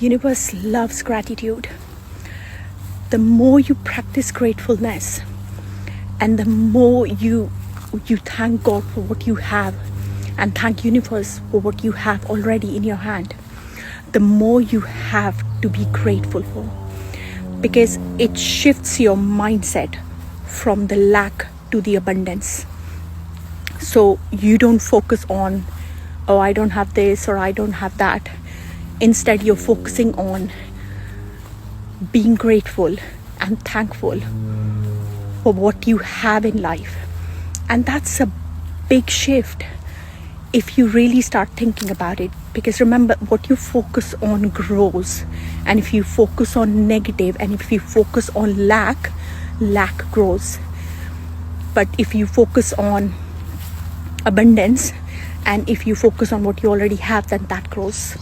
Universe loves gratitude. The more you practice gratefulness and the more you thank God for what you have and thank universe for what you have already in your hand, the more you have to be grateful for, because it shifts your mindset from the lack to the abundance. So you don't focus on, oh, I don't have this or I don't have that. Instead, you're focusing on being grateful and thankful for what you have in life. And that's a big shift if you really start thinking about it, because remember, what you focus on grows, and if you focus on negative and if you focus on lack grows. But if you focus on abundance and if you focus on what you already have, then that grows.